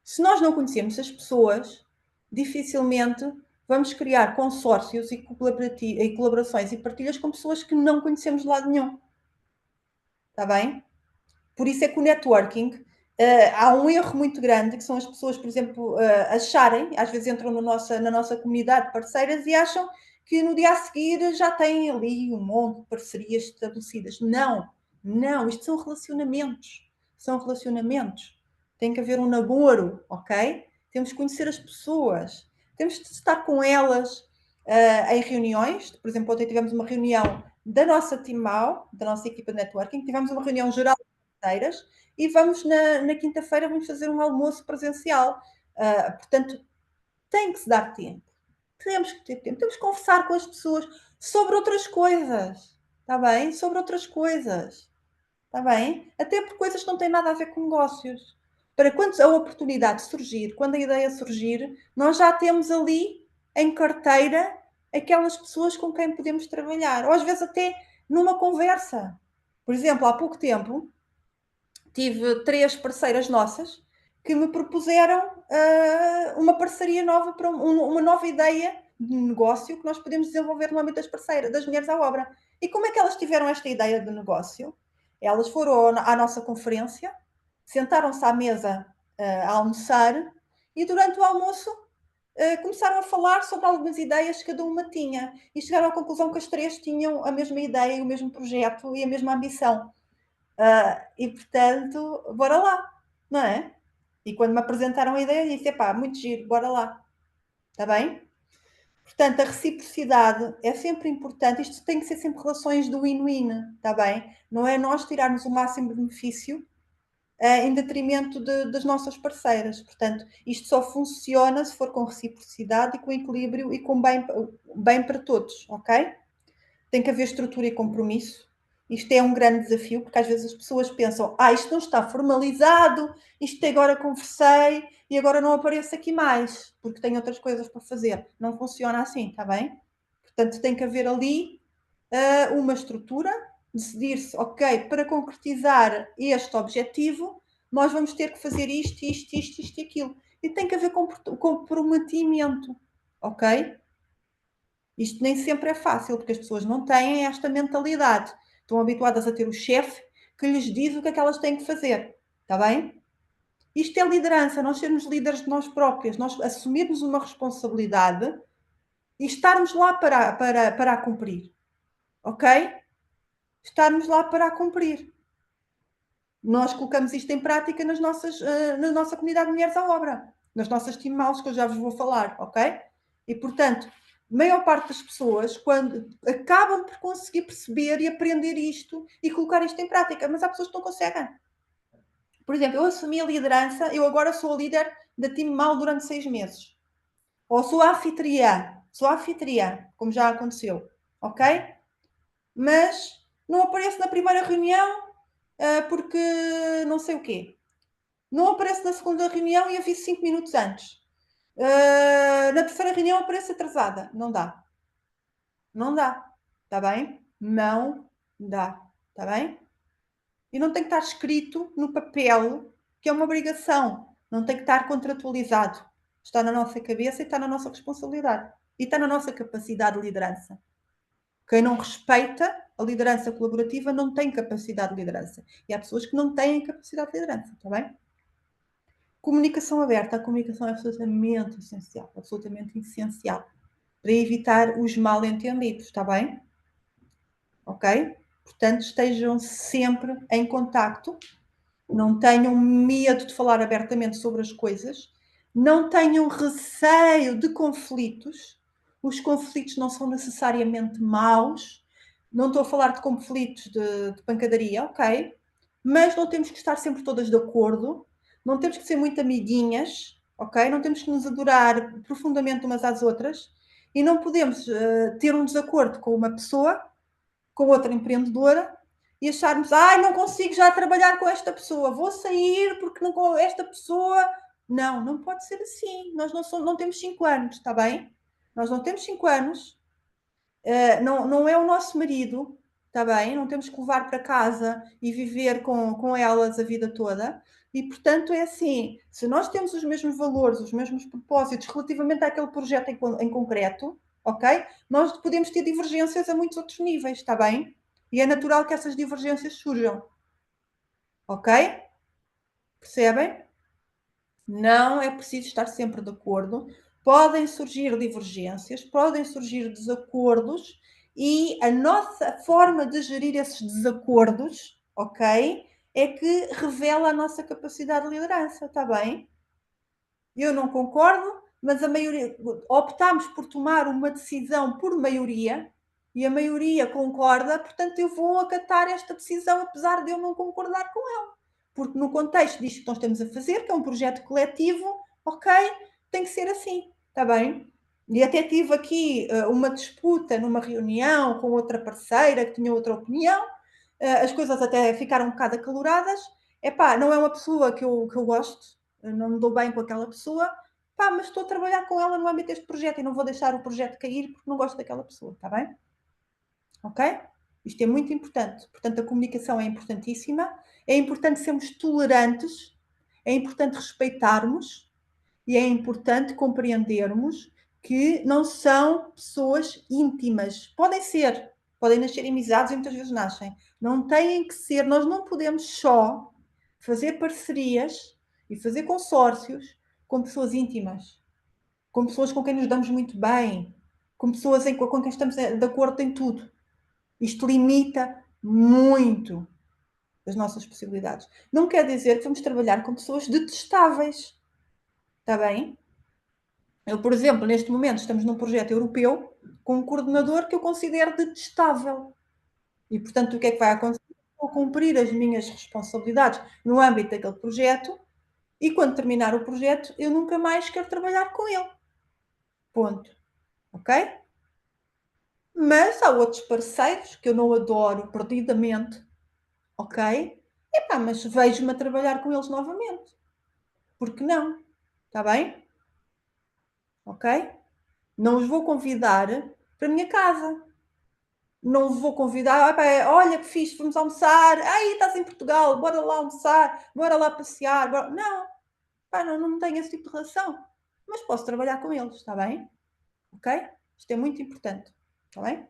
Se nós não conhecemos as pessoas, dificilmente vamos criar consórcios e colaborações e partilhas com pessoas que não conhecemos de lado nenhum. Está bem? Por isso é que o networking, há um erro muito grande, que são as pessoas, por exemplo, acharem, às vezes entram na nossa comunidade de parceiras e acham que no dia a seguir já têm ali um monte de parcerias estabelecidas. Não, não, isto são relacionamentos. São relacionamentos. Tem que haver um namoro, ok? Temos que conhecer as pessoas. Temos de estar com elas em reuniões. Por exemplo, ontem tivemos uma reunião da nossa Timau, da nossa equipa de networking, tivemos uma reunião geral e vamos na quinta-feira vamos fazer um almoço presencial. Portanto, tem que se dar tempo. Temos que ter tempo. Temos que conversar com as pessoas sobre outras coisas. Está bem? Sobre outras coisas. Está bem? Até por coisas que não têm nada a ver com negócios. Para quando a oportunidade surgir, quando a ideia surgir, nós já temos ali em carteira aquelas pessoas com quem podemos trabalhar. Ou às vezes até numa conversa. Por exemplo, há pouco tempo, tive 3 parceiras nossas que me propuseram uma parceria nova para uma nova ideia de negócio que nós podemos desenvolver no âmbito das mulheres à obra. E como é que elas tiveram esta ideia de negócio? Elas foram à nossa conferência, sentaram-se à mesa a almoçar e durante o almoço começaram a falar sobre algumas ideias que cada uma tinha e chegaram à conclusão que as 3 tinham a mesma ideia, o mesmo projeto e a mesma ambição. E portanto, bora lá, não é? E quando me apresentaram a ideia, disse: epá, muito giro, bora lá, está bem? Portanto, a reciprocidade é sempre importante, isto tem que ser sempre relações do win-win, está bem? Não é nós tirarmos o máximo benefício em detrimento das nossas parceiras. Portanto, isto só funciona se for com reciprocidade e com equilíbrio e com bem para todos, ok? Tem que haver estrutura e compromisso. Isto é um grande desafio, porque às vezes as pessoas pensam: isto não está formalizado, isto agora conversei e agora não apareço aqui mais, porque tenho outras coisas para fazer. Não funciona assim, está bem? Portanto, tem que haver ali uma estrutura, decidir-se, ok, para concretizar este objetivo, nós vamos ter que fazer isto e aquilo. E tem que haver comprometimento, ok? Isto nem sempre é fácil, porque as pessoas não têm esta mentalidade. Estão habituadas a ter o chefe que lhes diz o que é que elas têm que fazer. Está bem? Isto é liderança, nós sermos líderes de nós próprios, nós assumirmos uma responsabilidade e estarmos lá para a cumprir. Ok? Estarmos lá para a cumprir. Nós colocamos isto em prática na nossa comunidade de mulheres à obra, nas nossas team mouse, que eu já vos vou falar, ok? E, portanto, a maior parte das pessoas, quando acabam por conseguir perceber e aprender isto e colocar isto em prática, mas há pessoas que não conseguem. Por exemplo, eu assumi a liderança, eu agora sou a líder da Team Mal durante 6 meses. Ou sou a anfitriã, como já aconteceu, ok? Mas não apareço na primeira reunião porque não sei o quê. Não apareço na segunda reunião e aviso 5 minutos antes. Na terceira reunião apareço atrasada. Não dá. Não dá. Está bem? Não dá. Está bem? E não tem que estar escrito no papel que é uma obrigação. Não tem que estar contratualizado. Está na nossa cabeça e está na nossa responsabilidade. E está na nossa capacidade de liderança. Quem não respeita a liderança colaborativa não tem capacidade de liderança. E há pessoas que não têm capacidade de liderança, está bem? Comunicação aberta. A comunicação é absolutamente essencial. Absolutamente essencial. Para evitar os mal-entendidos, está bem? Ok? Portanto, estejam sempre em contacto. Não tenham medo de falar abertamente sobre as coisas. Não tenham receio de conflitos. Os conflitos não são necessariamente maus. Não estou a falar de conflitos de pancadaria, ok? Mas não temos que estar sempre todas de acordo. Não temos que ser muito amiguinhas, ok? Não temos que nos adorar profundamente umas às outras. E não podemos ter um desacordo com uma pessoa, com outra empreendedora, e acharmos, não consigo já trabalhar com esta pessoa, vou sair porque não, com esta pessoa. Não, não pode ser assim. Nós não temos 5 anos, está bem? Nós não temos 5 anos, não é o nosso marido, está bem? Não temos que levar para casa e viver com elas a vida toda. E, portanto, é assim, se nós temos os mesmos valores, os mesmos propósitos relativamente àquele projeto em concreto, ok? Nós podemos ter divergências a muitos outros níveis, está bem? E é natural que essas divergências surjam. Ok? Percebem? Não é preciso estar sempre de acordo. Podem surgir divergências, podem surgir desacordos, e a nossa forma de gerir esses desacordos, ok? É que revela a nossa capacidade de liderança, está bem? Eu não concordo, mas a maioria optamos por tomar uma decisão por maioria e a maioria concorda, portanto eu vou acatar esta decisão apesar de eu não concordar com ela. Porque no contexto disto que nós estamos a fazer, que é um projeto coletivo, ok, tem que ser assim, está bem? E até tive aqui uma disputa numa reunião com outra parceira que tinha outra opinião, as coisas até ficaram um bocado acaloradas. Epá, não é uma pessoa que eu gosto, não me dou bem com aquela pessoa, pá, mas estou a trabalhar com ela no âmbito deste projeto e não vou deixar o projeto cair porque não gosto daquela pessoa, está bem? Ok? Isto é muito importante. Portanto, a comunicação é importantíssima, é importante sermos tolerantes, é importante respeitarmos e é importante compreendermos que não são pessoas íntimas. Podem nascer amizades e muitas vezes nascem. Não têm que ser, nós não podemos só fazer parcerias e fazer consórcios com pessoas íntimas, com pessoas com quem nos damos muito bem, com pessoas com quem estamos de acordo em tudo. Isto limita muito as nossas possibilidades. Não quer dizer que vamos trabalhar com pessoas detestáveis. Está bem? Eu, por exemplo, neste momento estamos num projeto europeu com um coordenador que eu considero detestável. E, portanto, o que é que vai acontecer? Vou cumprir as minhas responsabilidades no âmbito daquele projeto e, quando terminar o projeto, eu nunca mais quero trabalhar com ele. Ponto. Ok? Mas há outros parceiros que eu não adoro perdidamente, ok? Epá, mas vejo-me a trabalhar com eles novamente. Por que não? Está bem? Ok? Não os vou convidar para a minha casa. Não os vou convidar, olha que fixe, vamos almoçar. Aí estás em Portugal, bora lá almoçar, bora lá passear. Bora... Não, pá, não tenho esse tipo de relação. Mas posso trabalhar com eles, está bem? Ok? Isto é muito importante, está bem?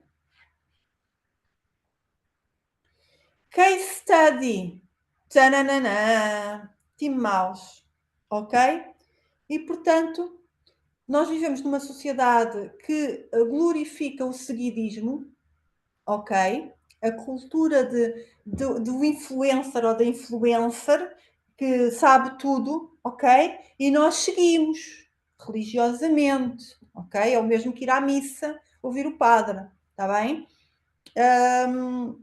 Case study. Tananana. Tim Mouse. Ok? E, portanto, nós vivemos numa sociedade que glorifica o seguidismo, ok? A cultura do influencer ou da influencer que sabe tudo, ok? E nós seguimos religiosamente, ok? É o mesmo que ir à missa, ouvir o padre, está bem?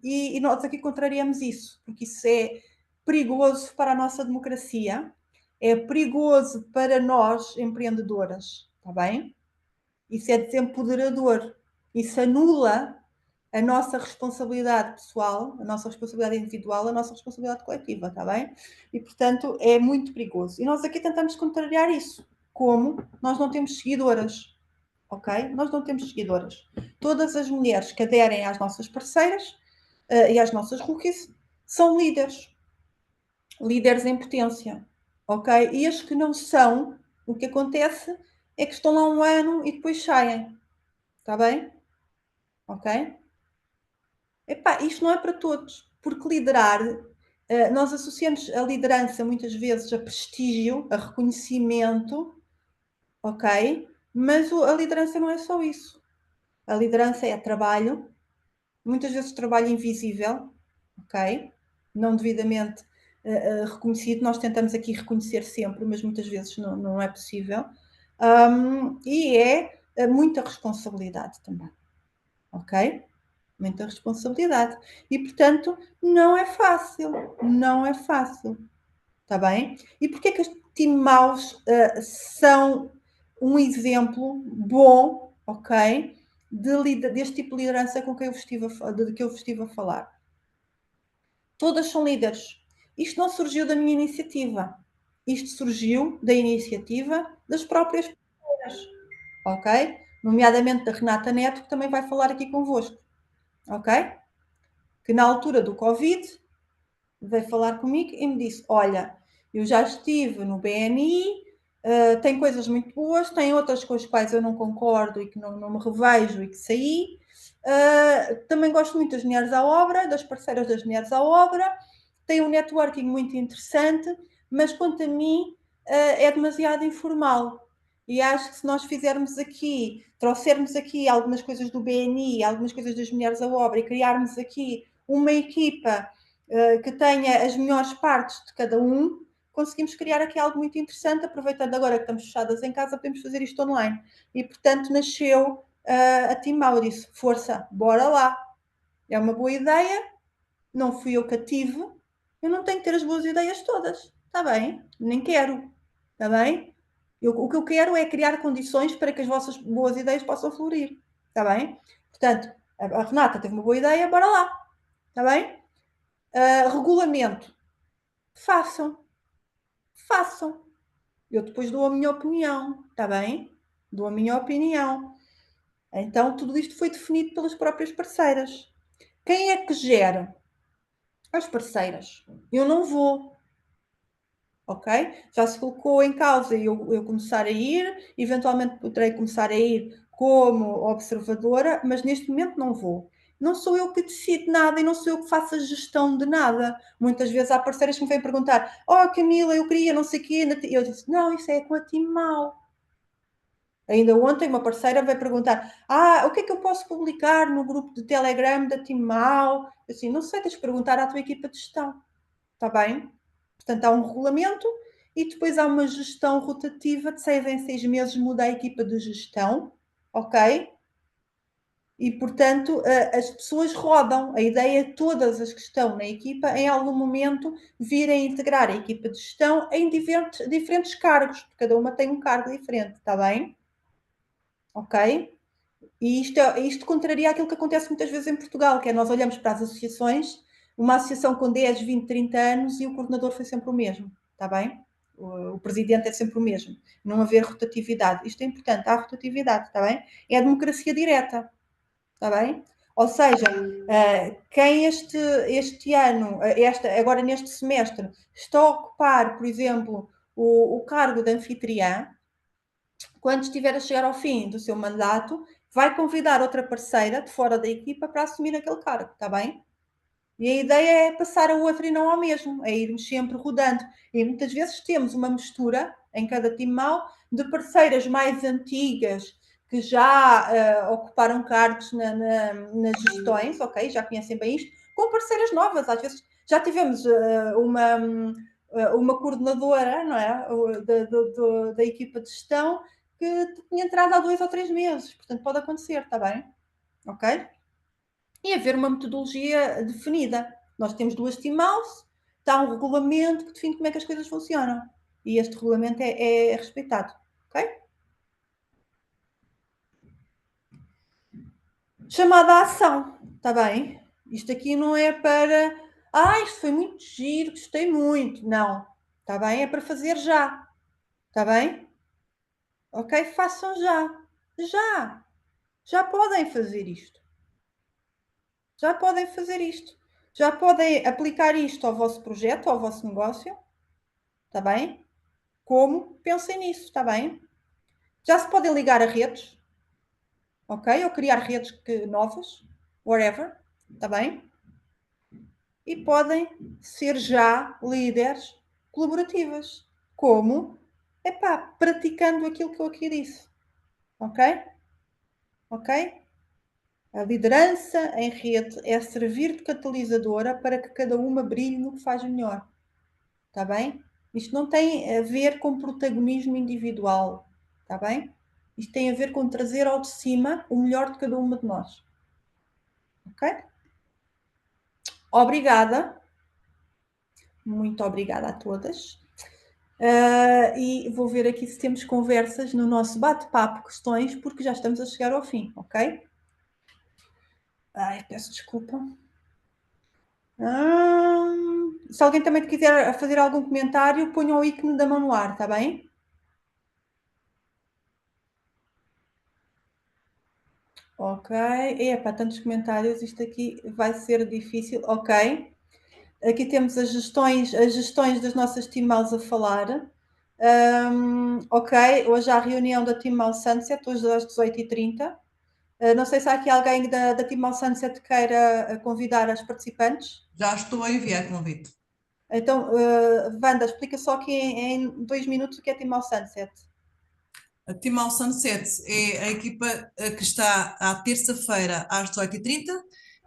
E nós aqui contrariamos isso, porque isso é perigoso para a nossa democracia, é perigoso para nós, empreendedoras, está bem? Isso é desempoderador, isso anula a nossa responsabilidade pessoal, a nossa responsabilidade individual, a nossa responsabilidade coletiva, está bem? E, portanto, é muito perigoso. E nós aqui tentamos contrariar isso. Como? Nós não temos seguidoras, ok? Nós não temos seguidoras. Todas as mulheres que aderem às nossas parceiras e às nossas rookies são líderes em potência, ok? E as que não são, o que acontece é que estão lá um ano e depois saem, está bem? Ok? Epá, isto não é para todos, porque liderar, nós associamos a liderança muitas vezes a prestígio, a reconhecimento, ok? Mas a liderança não é só isso. A liderança é trabalho, muitas vezes trabalho invisível, ok? Não devidamente reconhecido. Nós tentamos aqui reconhecer sempre, mas muitas vezes não é possível. E é muita responsabilidade também, ok? Muita responsabilidade. E, portanto, não é fácil. Não é fácil. Está bem? E porquê que os team maus são um exemplo bom, ok? Deste tipo de liderança com quem eu vos estive a falar. Todas são líderes. Isto não surgiu da minha iniciativa. Isto surgiu da iniciativa das próprias pessoas, ok? Nomeadamente da Renata Neto, que também vai falar aqui convosco, ok? Que na altura do Covid veio falar comigo e me disse: olha, eu já estive no BNI, tem coisas muito boas, tem outras com as quais eu não concordo e que não me revejo e que saí. Também gosto muito das mulheres à obra, das parceiras das mulheres à obra, tem um networking muito interessante, mas quanto a mim é demasiado informal. E acho que se nós fizermos aqui, trouxermos aqui algumas coisas do BNI, algumas coisas das mulheres à obra e criarmos aqui uma equipa que tenha as melhores partes de cada um, conseguimos criar aqui algo muito interessante, aproveitando agora que estamos fechadas em casa, podemos fazer isto online. E, portanto, nasceu a Team Mau, disse, força, bora lá. É uma boa ideia, não fui eu que a tive, eu não tenho que ter as boas ideias todas, está bem? Nem quero, está bem? O que eu quero é criar condições para que as vossas boas ideias possam florir, está bem? Portanto, a Renata teve uma boa ideia, bora lá, está bem? Regulamento. Façam. Façam. Eu depois dou a minha opinião, está bem? Dou a minha opinião. Então, tudo isto foi definido pelas próprias parceiras. Quem é que gera? As parceiras. Eu não vou, ok? Já se colocou em causa eu começar a ir, eventualmente poderei começar a ir como observadora, mas neste momento não vou. Não sou eu que decido nada e não sou eu que faço a gestão de nada. Muitas vezes há parceiras que me vêm perguntar: oh Camila, eu queria não sei o quê. Eu disse: não, isso é com a Timau. Ainda ontem uma parceira veio perguntar: o que é que eu posso publicar no grupo de Telegram da Timau? Assim, não sei, tens de perguntar à tua equipa de gestão. Está bem? Portanto, há um regulamento e depois há uma gestão rotativa de 6 em 6 meses muda a equipa de gestão, ok? E, portanto, as pessoas rodam. A ideia é todas as que estão na equipa, em algum momento, virem integrar a equipa de gestão em diferentes cargos, porque cada uma tem um cargo diferente, está bem? Ok? E isto contraria aquilo que acontece muitas vezes em Portugal, que é nós olhamos para as associações, uma associação com 10, 20, 30 anos e o coordenador foi sempre o mesmo, está bem? O presidente é sempre o mesmo. Não haver rotatividade. Isto é importante, há rotatividade, está bem? É a democracia direta, está bem? Ou seja, quem este ano, agora neste semestre, está a ocupar, por exemplo, o cargo de anfitriã, quando estiver a chegar ao fim do seu mandato, vai convidar outra parceira de fora da equipa para assumir aquele cargo, está bem? E a ideia é passar a outra e não ao mesmo, é irmos sempre rodando. E muitas vezes temos uma mistura em cada time mau de parceiras mais antigas que já ocuparam cargos nas gestões, ok? Já conhecem bem isto, com parceiras novas. Às vezes já tivemos uma coordenadora, não é? Da equipa de gestão que tinha entrado há 2 ou 3 meses. Portanto, pode acontecer, está bem? Ok? E haver uma metodologia definida. Nós temos 2 team house, está um regulamento que define como é que as coisas funcionam. E este regulamento é respeitado. Ok? Chamada à ação. Está bem? Isto aqui não é para. Isto foi muito giro, gostei muito. Não. Está bem? É para fazer já. Está bem? Ok? Façam já. Já. Já podem fazer isto. Já podem fazer isto. Já podem aplicar isto ao vosso projeto, ao vosso negócio, está bem? Como? Pensem nisso, está bem? Já se podem ligar a redes, ok? Ou criar redes novas, whatever, está bem? E podem ser já líderes colaborativas. Como? Epá, praticando aquilo que eu aqui disse, ok? Ok? A liderança em rede é servir de catalisadora para que cada uma brilhe no que faz melhor. Está bem? Isto não tem a ver com protagonismo individual. Está bem? Isto tem a ver com trazer ao de cima o melhor de cada uma de nós. Ok? Obrigada. Muito obrigada a todas. E vou ver aqui se temos conversas no nosso bate-papo, questões, porque já estamos a chegar ao fim, ok? Ai, peço desculpa. Se alguém também quiser fazer algum comentário, ponham o ícone da mão no ar, está bem? Ok. Epá, tantos comentários, isto aqui vai ser difícil. Ok. Aqui temos as gestões das nossas Team Mouse a falar. Ok, hoje há a reunião da Team Mouse Sunset, hoje às 18h30. Não sei se há aqui alguém da Team Mouse Sunset que queira convidar as participantes. Já estou a enviar convite. Então, Wanda, explica só aqui em 2 minutos o que é Team Mouse Sunset. A Timau Sunset é a equipa que está à terça-feira às 18h30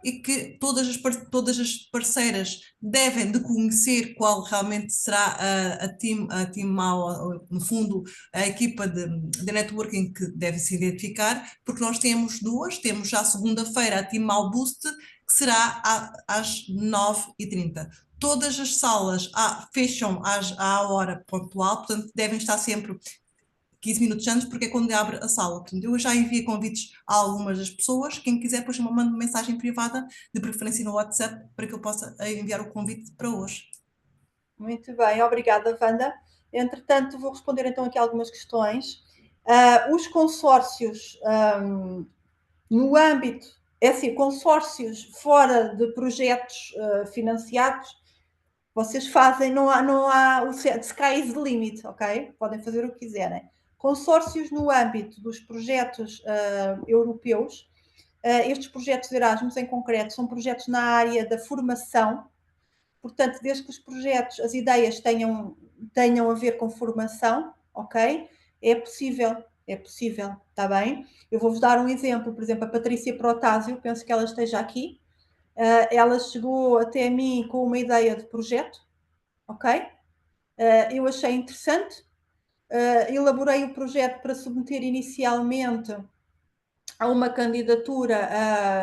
e que todas as parceiras devem de conhecer qual realmente será a Timau, no fundo, a equipa de networking que deve se identificar, porque nós temos duas, temos já segunda-feira a Timau Boost, que será às 9h30. Todas as salas fecham à hora pontual, portanto devem estar sempre 15 minutos antes, porque é quando abre a sala. Portanto, eu já enviei convites a algumas das pessoas. Quem quiser, depois me manda uma mensagem privada, de preferência no WhatsApp, para que eu possa enviar o convite para hoje. Muito bem, obrigada, Wanda. Entretanto, vou responder então aqui algumas questões. Os consórcios no âmbito, é assim, consórcios fora de projetos financiados, vocês fazem, não há o sky is the limit, ok? Podem fazer o que quiserem. Consórcios no âmbito dos projetos europeus, estes projetos Erasmus em concreto são projetos na área da formação, portanto, desde que os projetos, as ideias tenham a ver com formação, ok? É possível, está bem? Eu vou-vos dar um exemplo, por exemplo, a Patrícia Protásio, penso que ela esteja aqui, ela chegou até a mim com uma ideia de projeto, ok? Eu achei interessante, elaborei o projeto para submeter inicialmente a uma candidatura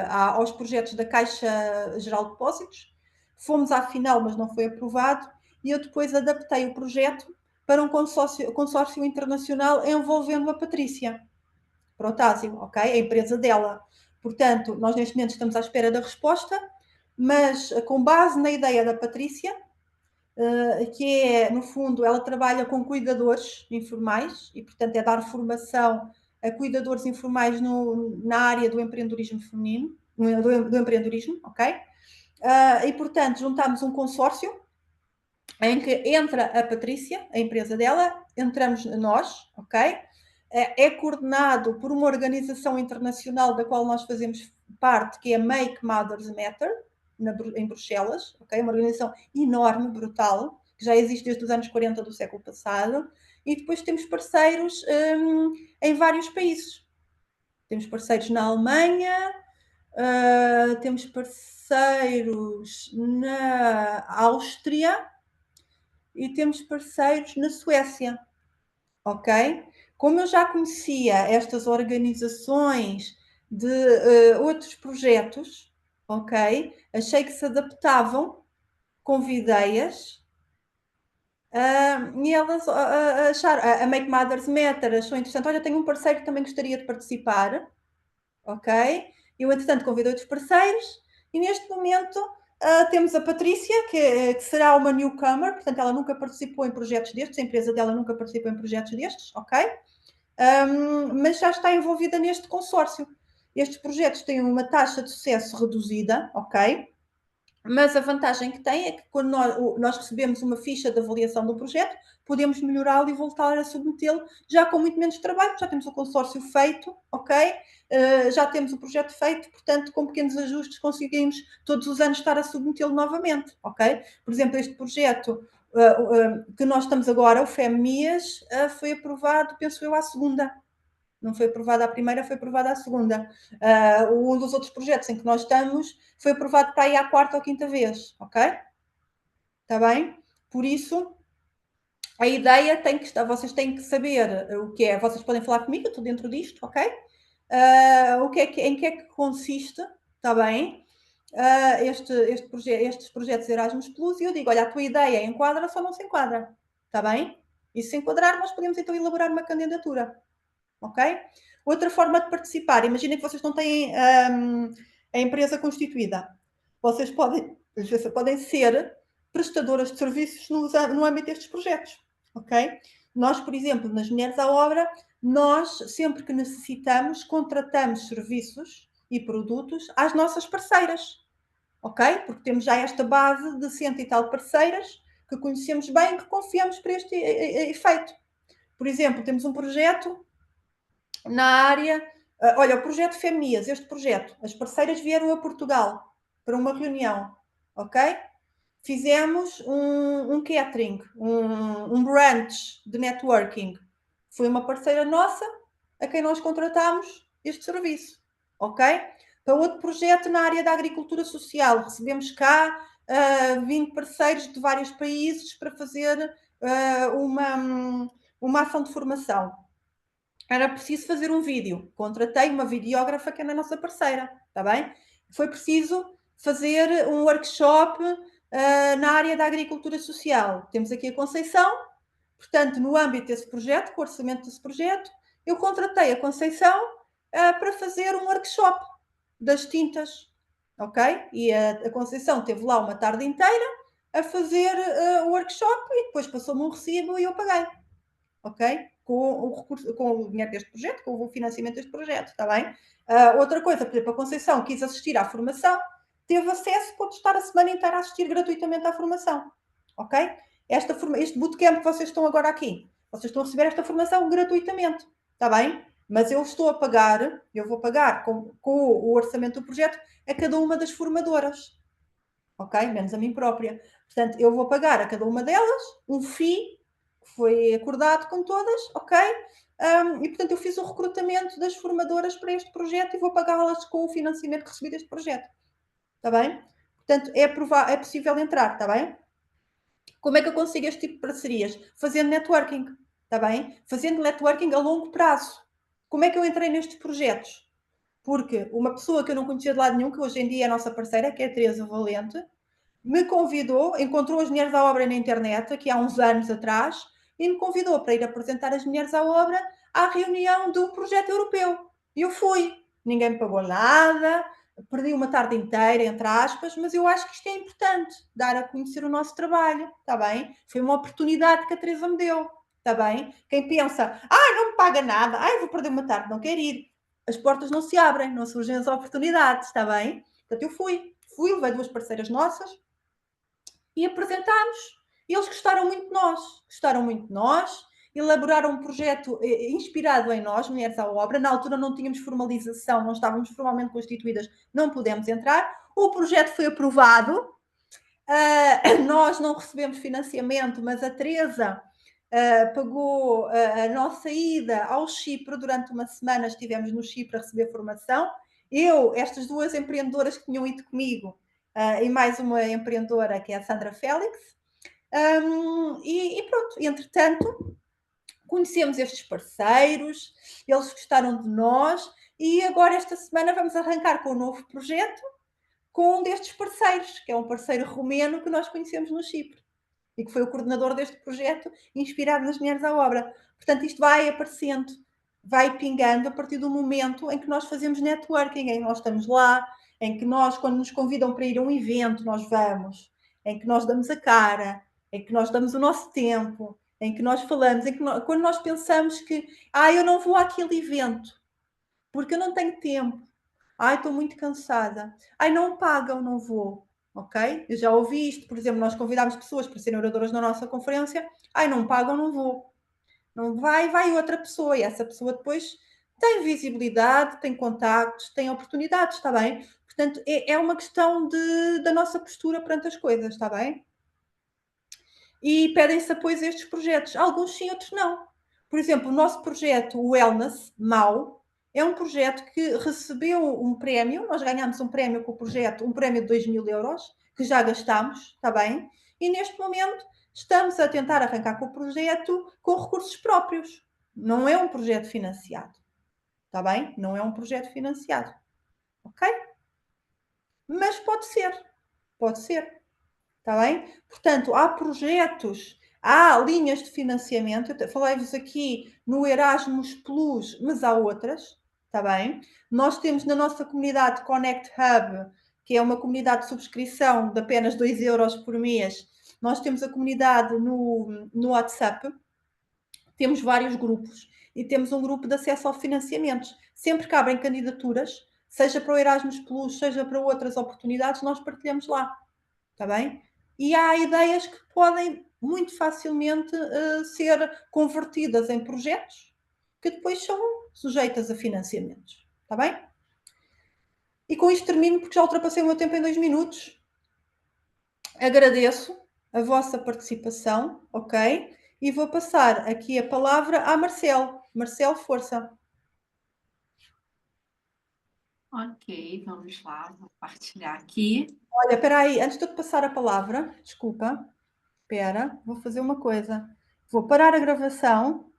aos projetos da Caixa Geral de Depósitos. Fomos à final, mas não foi aprovado, e eu depois adaptei o projeto para um consórcio internacional envolvendo a Patrícia Protásio, ok? A empresa dela. Portanto, nós neste momento estamos à espera da resposta, mas com base na ideia da Patrícia, que é, no fundo, ela trabalha com cuidadores informais e, portanto, é dar formação a cuidadores informais na área do empreendedorismo feminino, do empreendedorismo, ok? E, portanto, juntámos um consórcio em que entra a Patrícia, a empresa dela, entramos nós, ok? É coordenado por uma organização internacional da qual nós fazemos parte, que é Make Mothers Matter, em Bruxelas, ok? Uma organização enorme, brutal, que já existe desde os anos 40 do século passado, e depois temos parceiros em vários países. Temos parceiros na Alemanha, temos parceiros na Áustria e temos parceiros na Suécia, ok? Como eu já conhecia estas organizações de outros projetos, ok? Achei que se adaptavam, convidei-as e elas acharam, a Make Mothers Matter achou interessante, olha, tenho um parceiro que também gostaria de participar, ok? Eu, entretanto, convidei outros parceiros e neste momento temos a Patrícia, que será uma newcomer, portanto, ela nunca participou em projetos destes, a empresa dela nunca participou em projetos destes, ok? Mas já está envolvida neste consórcio. Estes projetos têm uma taxa de sucesso reduzida, ok? Mas a vantagem que tem é que quando nós recebemos uma ficha de avaliação do projeto, podemos melhorá-lo e voltar a submetê-lo já com muito menos trabalho, já temos o consórcio feito, ok? Já temos o projeto feito, portanto, com pequenos ajustes conseguimos todos os anos estar a submetê-lo novamente, ok? Por exemplo, este projeto que nós estamos agora, o FEMIAS, foi aprovado, penso eu, à segunda. Não foi aprovada a primeira, foi aprovada a segunda. Um dos outros projetos em que nós estamos foi aprovado para aí à quarta ou quinta vez, ok? Está bem? Por isso, a ideia tem que estar, vocês têm que saber o que é, vocês podem falar comigo, eu estou dentro disto, ok? Em que é que consiste, está bem? Estes projetos Erasmus Plus, e eu digo, olha, a tua ideia enquadra-se ou não se enquadra, está bem? E se enquadrar, nós podemos então elaborar uma candidatura, ok? Outra forma de participar, imaginem que vocês não têm a empresa constituída. Vocês podem ser prestadoras de serviços no âmbito destes projetos, ok? Nós, por exemplo, nas Mulheres à Obra, nós, sempre que necessitamos, contratamos serviços e produtos às nossas parceiras, ok? Porque temos já esta base de 100 e tal parceiras que conhecemos bem e que confiamos para este efeito. Por exemplo, temos um projeto na área, olha, o projeto FEMIAS, este projeto, as parceiras vieram a Portugal para uma reunião, ok? Fizemos um catering, um brunch de networking. Foi uma parceira nossa a quem nós contratámos este serviço, ok? Para outro projeto na área da agricultura social, recebemos cá 20 parceiros de vários países para fazer uma ação de formação. Era preciso fazer um vídeo. Contratei uma videógrafa que é a nossa parceira, está bem? Foi preciso fazer um workshop na área da agricultura social. Temos aqui a Conceição, portanto, no âmbito desse projeto, com o orçamento desse projeto, eu contratei a Conceição para fazer um workshop das tintas, ok? E a Conceição esteve lá uma tarde inteira a fazer o workshop e depois passou-me um recibo e eu paguei, ok? Com o dinheiro deste projeto, com o financiamento deste projeto, está bem? Outra coisa, por exemplo, a Conceição quis assistir à formação, teve acesso, pode estar a semana inteira a assistir gratuitamente à formação, ok? Este bootcamp que vocês estão agora aqui, vocês estão a receber esta formação gratuitamente, está bem? Mas eu vou pagar com o orçamento do projeto a cada uma das formadoras, ok? Menos a mim própria. Portanto, eu vou pagar a cada uma delas um FII que foi acordado com todas, ok? E, portanto, eu fiz o recrutamento das formadoras para este projeto e vou pagá-las com o financiamento que recebi deste projeto. Está bem? Portanto, é possível entrar, está bem? Como é que eu consigo este tipo de parcerias? Fazendo networking, está bem? Fazendo networking a longo prazo. Como é que eu entrei nestes projetos? Porque uma pessoa que eu não conhecia de lado nenhum, que hoje em dia é a nossa parceira, que é a Teresa Valente, me convidou, encontrou as Mulheres à Obra na internet, aqui há uns anos atrás, e me convidou para ir apresentar as Mulheres à Obra à reunião de um projeto europeu. E eu fui. Ninguém me pagou nada, perdi uma tarde inteira, entre aspas, mas eu acho que isto é importante, dar a conhecer o nosso trabalho, está bem? Foi uma oportunidade que a Teresa me deu, está bem? Quem pensa, não me paga nada, vou perder uma tarde, não quero ir. As portas não se abrem, não surgem as oportunidades, está bem? Portanto, eu fui, levei duas parceiras nossas, e apresentámos. E eles gostaram muito de nós, elaboraram um projeto inspirado em nós, Mulheres à Obra. Na altura não tínhamos formalização, não estávamos formalmente constituídas, não pudemos entrar. O projeto foi aprovado, nós não recebemos financiamento, mas a Teresa pagou a nossa ida ao Chipre. Durante uma semana estivemos no Chipre a receber formação. Estas duas empreendedoras que tinham ido comigo, e mais uma empreendedora que é a Sandra Félix, e pronto, entretanto conhecemos estes parceiros, eles gostaram de nós e agora esta semana vamos arrancar com um novo projeto com um destes parceiros, que é um parceiro romeno que nós conhecemos no Chipre e que foi o coordenador deste projeto inspirado nas Mulheres à Obra. Portanto, isto vai aparecendo, vai pingando a partir do momento em que nós fazemos networking, em que nós estamos lá, em que nós, quando nos convidam para ir a um evento, nós vamos, em que nós damos a cara, em que nós damos o nosso tempo, em que nós falamos, quando nós pensamos que eu não vou àquele evento porque eu não tenho tempo, estou muito cansada, não pagam, não vou. ok? Eu já ouvi isto, por exemplo, nós convidámos pessoas para serem oradoras na nossa conferência, ai, não pagam, não vou. Não vai outra pessoa, e essa pessoa depois tem visibilidade, tem contactos, tem oportunidades, está bem? Portanto, é uma questão da nossa postura perante as coisas, está bem? E pedem-se apoios a estes projetos. Alguns sim, outros não. Por exemplo, o nosso projeto Wellness, MAU, é um projeto que recebeu um prémio, nós ganhámos um prémio com o projeto, um prémio de 2.000 euros, que já gastámos, está bem? E neste momento estamos a tentar arrancar com o projeto com recursos próprios. Não é um projeto financiado, está bem? Não é um projeto financiado, ok? Mas pode ser, está bem? Portanto, há projetos, há linhas de financiamento, eu falei-vos aqui no Erasmus Plus, mas há outras, está bem? Nós temos na nossa comunidade Connect Hub, que é uma comunidade de subscrição de apenas 2 euros por mês. Nós temos a comunidade no WhatsApp, temos vários grupos e temos um grupo de acesso ao financiamentos. Sempre que abrem candidaturas, seja para o Erasmus Plus, seja para outras oportunidades, nós partilhamos lá, está bem? E há ideias que podem muito facilmente ser convertidas em projetos que depois são sujeitas a financiamentos, está bem? E com isto termino, porque já ultrapassei o meu tempo em 2 minutos. Agradeço a vossa participação, ok? E vou passar aqui a palavra à Marcel. Marcel, força. Ok, vamos lá, vou partilhar aqui. Olha, espera aí, antes de eu te passar a palavra, desculpa, espera, vou fazer uma coisa. Vou parar a gravação.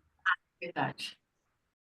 Verdade.